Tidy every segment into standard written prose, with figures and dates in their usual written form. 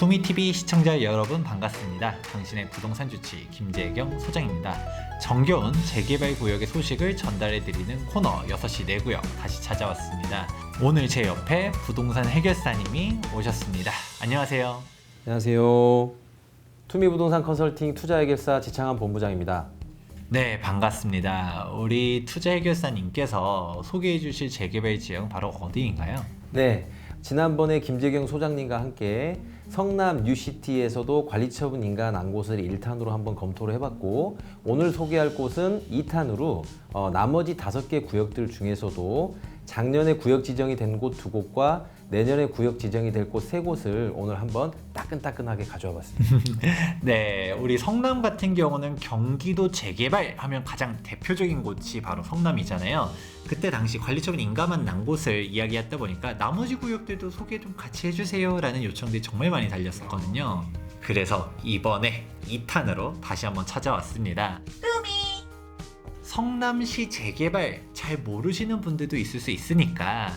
투미TV 시청자 여러분 반갑습니다. 당신의 부동산 주치 김재경 소장입니다. 정겨운 재개발 구역의 소식을 전달해드리는 코너 6시 내구역 다시 찾아왔습니다. 오늘 제 옆에 부동산 해결사님이 오셨습니다. 안녕하세요. 안녕하세요. 투미부동산 컨설팅 투자해결사 지창환 본부장입니다. 네, 반갑습니다. 우리 투자해결사님께서 소개해 주실 재개발 지역은 바로 어디인가요? 네, 지난번에 김재경 소장님과 함께 성남 뉴시티에서도 관리처분 인가 난 곳을 1탄으로 한번 검토를 해봤고, 오늘 소개할 곳은 2탄으로 나머지 5개 구역들 중에서도 작년에 구역 지정이 된 곳 2곳과 내년에 구역 지정이 될 곳 3곳을 오늘 한번 따끈따끈하게 가져와 봤습니다. 네, 우리 성남 같은 경우는 경기도 재개발 하면 가장 대표적인 곳이 바로 성남이잖아요. 그때 당시 관리처분 인가만 난 곳을 이야기했다 보니까 나머지 구역들도 소개 좀 같이 해주세요 라는 요청들이 정말 많이 달렸었거든요. 그래서 이번에 2탄으로 다시 한번 찾아왔습니다. 성남시 재개발 잘 모르시는 분들도 있을 수 있으니까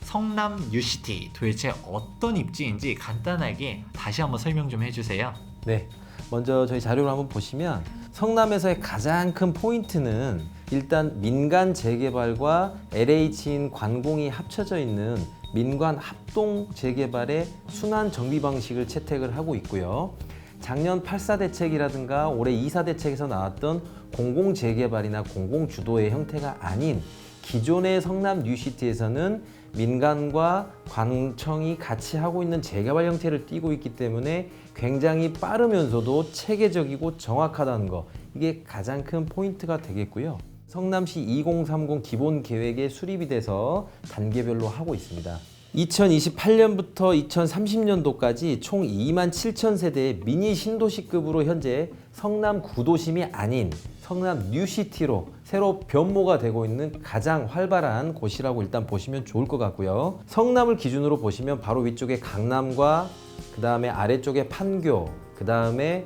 성남 뉴시티 도대체 어떤 입지인지 간단하게 다시 한번 설명 좀 해주세요. 네, 먼저 저희 자료를 한번 보시면 성남에서의 가장 큰 포인트는 일단 민간 재개발과 LH인 관공이 합쳐져 있는 민관 합동 재개발의 순환 정비 방식을 채택을 하고 있고요. 작년 8사 대책이라든가 올해 2사 대책에서 나왔던 공공 재개발이나 공공 주도의 형태가 아닌 기존의 성남 뉴시티에서는 민간과 관청이 같이 하고 있는 재개발 형태를 띠고 있기 때문에 굉장히 빠르면서도 체계적이고 정확하다는 거, 이게 가장 큰 포인트가 되겠고요. 성남시 2030 기본 계획에 수립이 돼서 단계별로 하고 있습니다. 2028년부터 2030년도까지 총 27,000세대의 미니 신도시급으로 현재 성남 구도심이 아닌 성남 뉴시티로 새로 변모가 되고 있는 가장 활발한 곳이라고 일단 보시면 좋을 것 같고요. 성남을 기준으로 보시면 바로 위쪽에 강남과 그 다음에 아래쪽에 판교, 그 다음에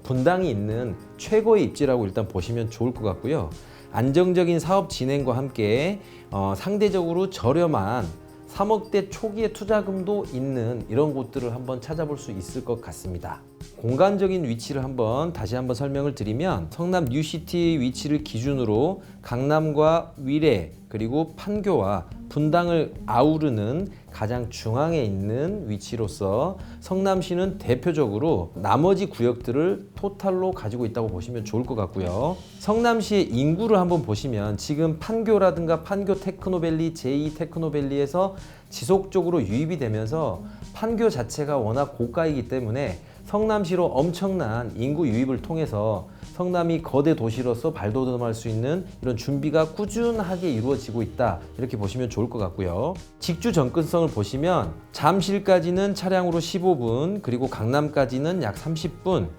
분당이 있는 최고의 입지라고 일단 보시면 좋을 것 같고요. 안정적인 사업 진행과 함께 상대적으로 저렴한 3억대 초기의 투자금도 있는 이런 곳들을 한번 찾아볼 수 있을 것 같습니다. 공간적인 위치를 다시 한번 설명을 드리면 성남 뉴시티 위치를 기준으로 강남과 위례 그리고 판교와 분당을 아우르는 가장 중앙에 있는 위치로서 성남시는 대표적으로 나머지 구역들을 토탈로 가지고 있다고 보시면 좋을 것 같고요. 성남시의 인구를 한번 보시면 지금 판교라든가 판교 테크노밸리, 제2 테크노밸리에서 지속적으로 유입이 되면서 판교 자체가 워낙 고가이기 때문에 성남시로 엄청난 인구 유입을 통해서 성남이 거대 도시로서 발돋움할 수 있는 이런 준비가 꾸준하게 이루어지고 있다, 이렇게 보시면 좋을 것 같고요. 직주 접근성을 보시면 잠실까지는 차량으로 15분, 그리고 강남까지는 약 30분,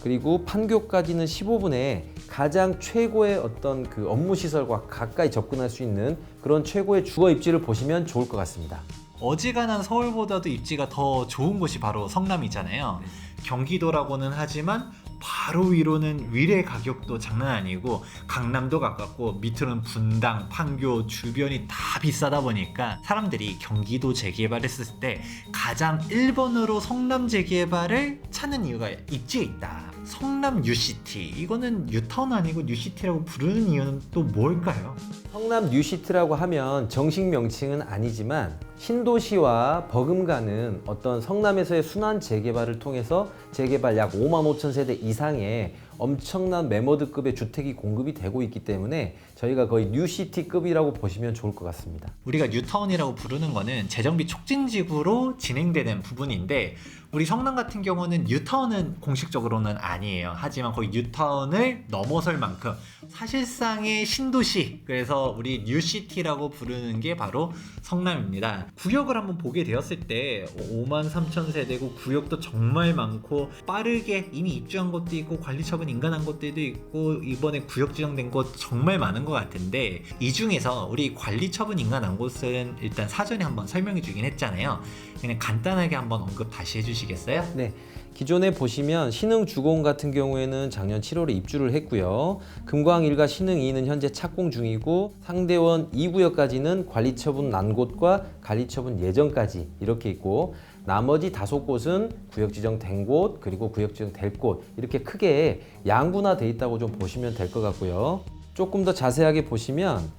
그리고 판교까지는 15분에 가장 최고의 어떤 그 업무 시설과 가까이 접근할 수 있는 그런 최고의 주거 입지를 보시면 좋을 것 같습니다. 어지간한 서울보다도 입지가 더 좋은 곳이 바로 성남이잖아요. 경기도라고는 하지만 바로 위로는 위례 가격도 장난 아니고 강남도 가깝고 밑으로는 분당, 판교 주변이 다 비싸다 보니까 사람들이 경기도 재개발했을 때 가장 1번으로 성남 재개발을 찾는 이유가 입지에 있다. 성남 뉴시티, 이거는 뉴타운 아니고 뉴시티라고 부르는 이유는 또 뭘까요? 성남 뉴시티라고 하면 정식 명칭은 아니지만 신도시와 버금가는 어떤 성남에서의 순환 재개발을 통해서 재개발 약 55,000세대 이상의 엄청난 매머드급의 주택이 공급이 되고 있기 때문에 저희가 거의 뉴시티급이라고 보시면 좋을 것 같습니다. 우리가 뉴타운이라고 부르는 거는 재정비 촉진지구로 진행되는 부분인데, 우리 성남 같은 경우는 뉴타운은 공식적으로는 아니에요. 하지만 거의 뉴타운을 넘어설 만큼 사실상의 신도시, 그래서 우리 뉴시티라고 부르는 게 바로 성남입니다. 구역을 한번 보게 되었을 때 53,000세대고 구역도 정말 많고 빠르게 이미 입주한 곳도 있고 관리처분 인가난 곳들도 있고 이번에 구역 지정된 곳 정말 많은 것 같은데, 이 중에서 우리 관리처분 인가난 곳은 일단 사전에 한번 설명해 주긴 했잖아요. 그냥 간단하게 한번 언급 다시 해주시겠어요? 네, 기존에 보시면 신흥주공 같은 경우에는 작년 7월에 입주를 했고요. 금광 1과 신흥 2는 현재 착공 중이고, 상대원 2구역까지는 관리처분 난 곳과 관리처분 예정까지 이렇게 있고, 나머지 5곳은 구역 지정된 곳 그리고 구역 지정될 곳 이렇게 크게 양분화돼 있다고 좀 보시면 될 것 같고요. 조금 더 자세하게 보시면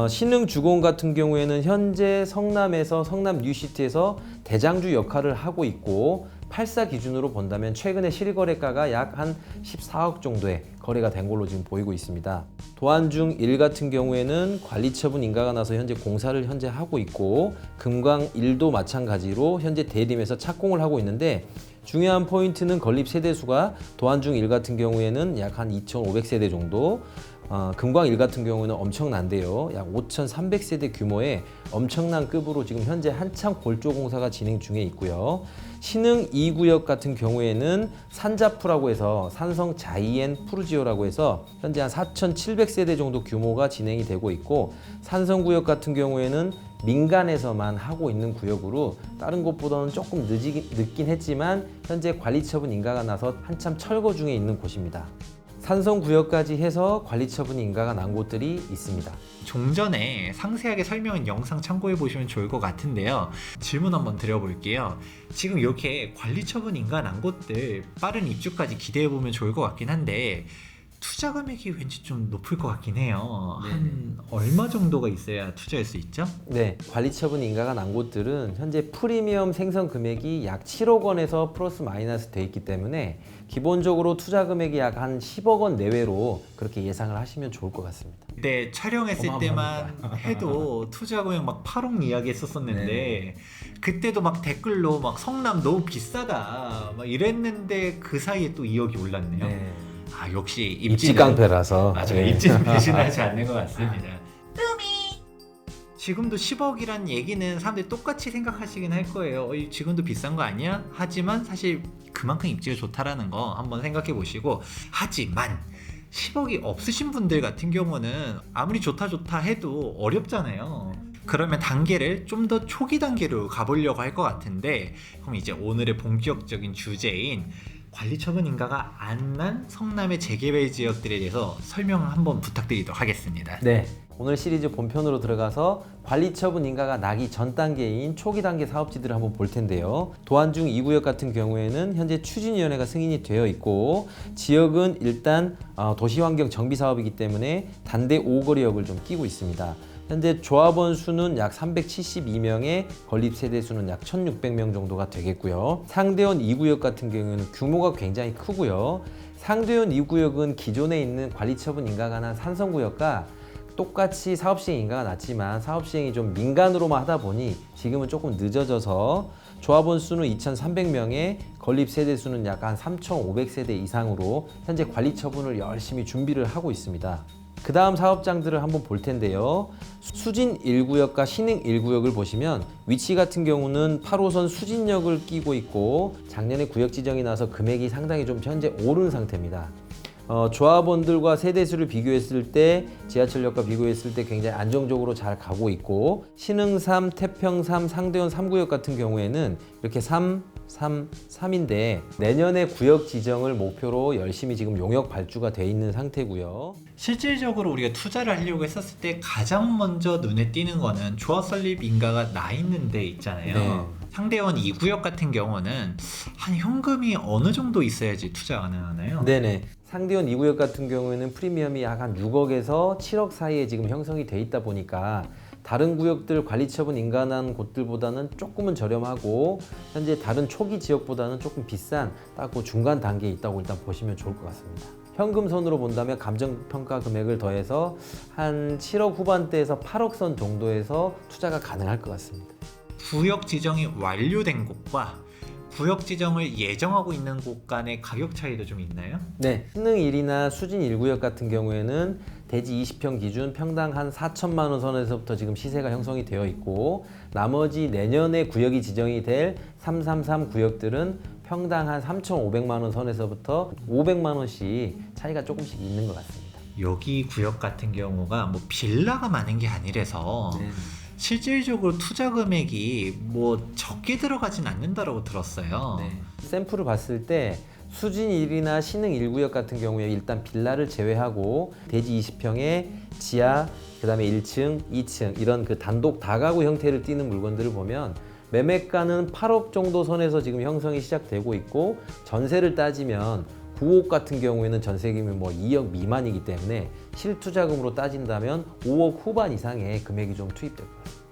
신흥주공 같은 경우에는 현재 성남에서 성남 뉴시티에서 대장주 역할을 하고 있고 84 기준으로 본다면 최근에 실거래가가 약 한 14억 정도의 거래가 된 걸로 지금 보이고 있습니다. 도안중 1 같은 경우에는 관리처분 인가가 나서 현재 공사를 현재 하고 있고 금광 1도 마찬가지로 현재 대림에서 착공을 하고 있는데 중요한 포인트는 건립 세대수가 도안중 1 같은 경우에는 약 한 2,500세대 정도 금광 1 같은 경우는 엄청난데요. 약 5,300세대 규모의 엄청난 급으로 지금 현재 한창 골조 공사가 진행 중에 있고요. 신흥 2구역 같은 경우에는 산자프라고 해서 산성 자이엔 푸르지오라고 해서 현재 한 4,700세대 정도 규모가 진행이 되고 있고 산성구역 같은 경우에는 민간에서만 하고 있는 구역으로 다른 곳보다는 조금 늦긴 했지만 현재 관리처분 인가가 나서 한참 철거 중에 있는 곳입니다. 산성구역까지 해서 관리처분 인가가 난 곳들이 있습니다. 종전에 상세하게 설명한 영상 참고해 보시면 좋을 것 같은데요. 질문 한번 드려볼게요. 지금 이렇게 관리처분 인가 난 곳들 빠른 입주까지 기대해 보면 좋을 것 같긴 한데 투자 금액이 왠지 좀 높을 것 같긴 해요. 한 얼마 정도가 있어야 투자할 수 있죠? 네, 관리처분 인가가 난 곳들은 현재 프리미엄 생성 금액이 약 7억 원에서 플러스 마이너스 돼 있기 때문에 기본적으로 투자 금액이 약 한 10억 원 내외로 그렇게 예상을 하시면 좋을 것 같습니다. 네, 촬영했을 때만 해도 투자 금액 막 8억 이야기 했었었는데 그때도 막 댓글로 막 성남 너무 비싸다 막 이랬는데 그 사이에 또 2억이 올랐네요. 네. 아, 역시 입지 깡패라서. 맞아요. 입지는 배신하지 않는 것 같습니다. 지금도 10억이란 얘기는 사람들이 똑같이 생각하시긴 할 거예요. 지금도 비싼 거 아니야? 하지만 사실 그만큼 입지가 좋다라는 거 한번 생각해 보시고, 하지만 10억이 없으신 분들 같은 경우는 아무리 좋다 해도 어렵잖아요. 그러면 단계를 좀 더 초기 단계로 가보려고 할 것 같은데, 그럼 이제 오늘의 본격적인 주제인 관리처분 인가가 안 난 성남의 재개발 지역들에 대해서 설명을 한번 부탁드리도록 하겠습니다. 네, 오늘 시리즈 본편으로 들어가서 관리처분 인가가 나기 전 단계인 초기 단계 사업지들을 한번 볼 텐데요. 도안중 2구역 같은 경우에는 현재 추진위원회가 승인이 되어 있고 지역은 일단 도시환경 정비 사업이기 때문에 단대 5거리역을 좀 끼고 있습니다. 현재 조합원 수는 약 372명에 건립 세대 수는 약 1,600명 정도가 되겠고요. 상대원 2구역 같은 경우에는 규모가 굉장히 크고요. 상대원 2구역은 기존에 있는 관리처분 인가가 난 산성구역과 똑같이 사업시행 인가가 났지만 사업시행이 좀 민간으로만 하다 보니 지금은 조금 늦어져서 조합원 수는 2,300명에 건립 세대 수는 약 한 3,500세대 이상으로 현재 관리처분을 열심히 준비를 하고 있습니다. 그 다음 사업장들을 한번 볼 텐데요. 수진 1구역과 신흥 1구역을 보시면 위치 같은 경우는 8호선 수진역을 끼고 있고 작년에 구역 지정이 나서 금액이 상당히 좀 현재 오른 상태입니다. 조합원들과 세대수를 비교했을 때 지하철역과 비교했을 때 굉장히 안정적으로 잘 가고 있고 신흥 3, 태평 3, 상대원 3구역 같은 경우에는 이렇게 3인데 내년에 구역 지정을 목표로 열심히 지금 용역 발주가 돼 있는 상태고요. 실질적으로 우리가 투자를 하려고 했었을 때 가장 먼저 눈에 띄는 거는 조합 설립 인가가 나 있는 데 있잖아요. 네. 상대원 2구역 같은 경우는 한 현금이 어느 정도 있어야지 투자 가능하나요? 네네. 상대원 2구역 같은 경우에는 프리미엄이 약 한 6억에서 7억 사이에 지금 형성이 돼 있다 보니까 다른 구역들 관리처분 인가난 곳들보다는 조금은 저렴하고 현재 다른 초기 지역보다는 조금 비싼 딱 그 중간 단계에 있다고 일단 보시면 좋을 것 같습니다. 현금 선으로 본다면 감정평가 금액을 더해서 한 7억 후반대에서 8억 선 정도에서 투자가 가능할 것 같습니다. 구역 지정이 완료된 곳과 구역 지정을 예정하고 있는 곳 간의 가격 차이도 좀 있나요? 네, 신흥 1이나 수진 1구역 같은 경우에는 대지 20평 기준 평당 한 4천만 원 선에서부터 지금 시세가 형성이 되어 있고 나머지 내년에 구역이 지정이 될 333 구역들은 평당 한 3,500만 원 선에서부터 500만 원씩 차이가 조금씩 있는 것 같습니다. 여기 구역 같은 경우가 뭐 빌라가 많은 게 아니라서 실질적으로 투자 금액이 뭐 적게 들어가진 않는다라고 들었어요. 샘플을 봤을 때 수진 1이나 신흥 1구역 같은 경우에 일단 빌라를 제외하고 대지 20평에 지하, 그 다음에 1층, 2층 이런 그 단독 다가구 형태를 띠는 물건들을 보면 매매가는 8억 정도 선에서 지금 형성이 시작되고 있고 전세를 따지면 9억 같은 경우에는 전세금이 뭐 2억 미만이기 때문에 실투자금으로 따진다면 5억 후반 이상의 금액이 좀 투입될 것 같습니다.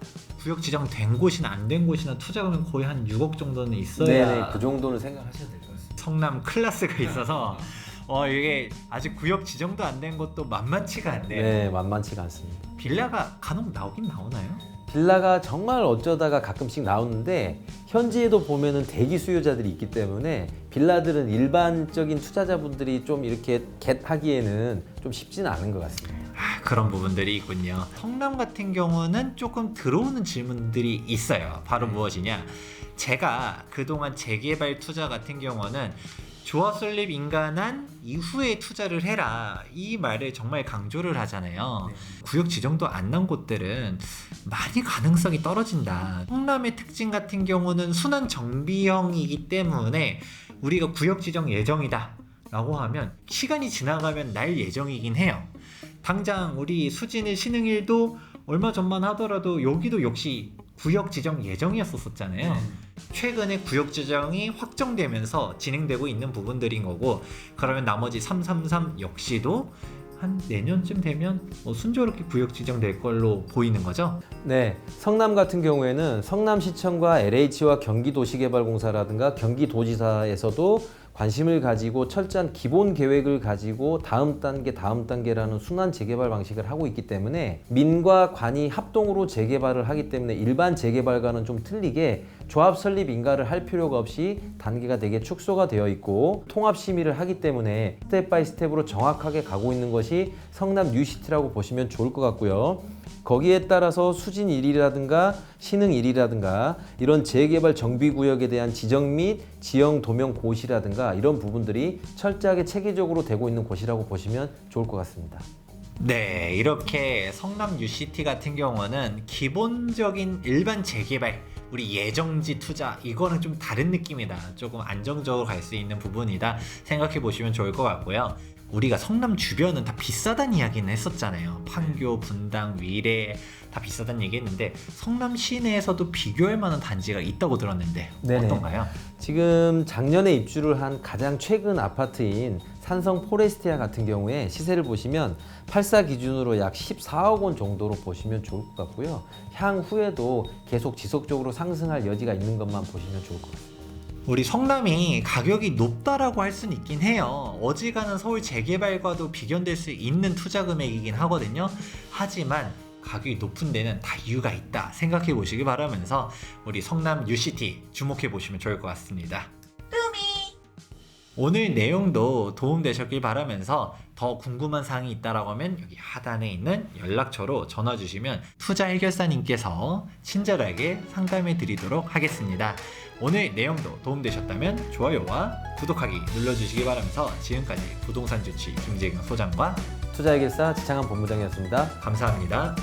구역 지정된 곳이나 안 된 곳이나 투자금은 거의 한 6억 정도는 있어야 네네, 그 정도는 생각하셔야 될 것 같습니다. 성남 클래스가 있어서 이게 아직 구역 지정도 안 된 것도 만만치가 않네요. 네, 만만치가 않습니다. 빌라가 간혹 나오긴 나오나요? 빌라가 정말 어쩌다가 가끔씩 나오는데 현지에도 보면은 대기 수요자들이 있기 때문에 빌라들은 일반적인 투자자분들이 좀 이렇게 겟하기에는 좀 쉽지는 않은 것 같습니다. 그런 부분들이 있군요. 성남 같은 경우는 조금 들어오는 질문들이 있어요. 바로 무엇이냐? 제가 그동안 재개발 투자 같은 경우는 조합 설립 인가난 이후에 투자를 해라, 이 말을 정말 강조를 하잖아요. 구역 지정도 안 난 곳들은 많이 가능성이 떨어진다. 성남의 특징 같은 경우는 순환 정비형이기 때문에 우리가 구역 지정 예정이다 라고 하면 시간이 지나가면 날 예정이긴 해요. 당장 우리 수진의 신흥일도 얼마 전만 하더라도 여기도 역시 구역 지정 예정이었었잖아요. 최근에 구역 지정이 확정되면서 진행되고 있는 부분들인 거고, 그러면 나머지 333 역시도 한 내년쯤 되면 순조롭게 구역 지정될 걸로 보이는 거죠. 네, 성남 같은 경우에는 성남시청과 LH와 경기도시개발공사라든가 경기도지사에서도 관심을 가지고 철저한 기본 계획을 가지고 다음 단계라는 순환 재개발 방식을 하고 있기 때문에 민과 관이 합동으로 재개발을 하기 때문에 일반 재개발과는 좀 틀리게 조합 설립 인가를 할 필요가 없이 단계가 되게 축소가 되어 있고 통합 심의를 하기 때문에 스텝 바이 스텝으로 정확하게 가고 있는 것이 성남 뉴시티라고 보시면 좋을 것 같고요. 거기에 따라서 수진 1이라든가 신흥 1이라든가 이런 재개발 정비구역에 대한 지정 및 지형 도면 고시라든가 이런 부분들이 철저하게 체계적으로 되고 있는 곳이라고 보시면 좋을 것 같습니다. 네, 이렇게 성남 UCT 같은 경우는 기본적인 일반 재개발, 우리 예정지 투자, 이거는 좀 다른 느낌이다. 조금 안정적으로 갈 수 있는 부분이다 생각해 보시면 좋을 것 같고요. 우리가 성남 주변은 다 비싸다는 이야기는 했었잖아요. 판교, 분당, 위례 다 비싸다는 얘기 했는데 성남 시내에서도 비교할 만한 단지가 있다고 들었는데 네네. 어떤가요? 지금 작년에 입주를 한 가장 최근 아파트인 산성 포레스티아 같은 경우에 시세를 보시면 84 기준으로 약 14억 원 정도로 보시면 좋을 것 같고요. 향후에도 계속 지속적으로 상승할 여지가 있는 것만 보시면 좋을 것 같습니다. 우리 성남이 가격이 높다라고 할 수는 있긴 해요. 어지간한 서울 재개발과도 비견될 수 있는 투자 금액이긴 하거든요. 하지만 가격이 높은 데는 다 이유가 있다 생각해 보시기 바라면서 우리 성남 UCT 주목해 보시면 좋을 것 같습니다. 오늘 내용도 도움되셨길 바라면서 더 궁금한 사항이 있다라고 하면 여기 하단에 있는 연락처로 전화 주시면 투자 해결사님께서 친절하게 상담해 드리도록 하겠습니다. 오늘 내용도 도움되셨다면 좋아요와 구독하기 눌러주시기 바라면서 지금까지 부동산 주치 김재경 소장과 투자해결사 지창한 본부장이었습니다. 감사합니다.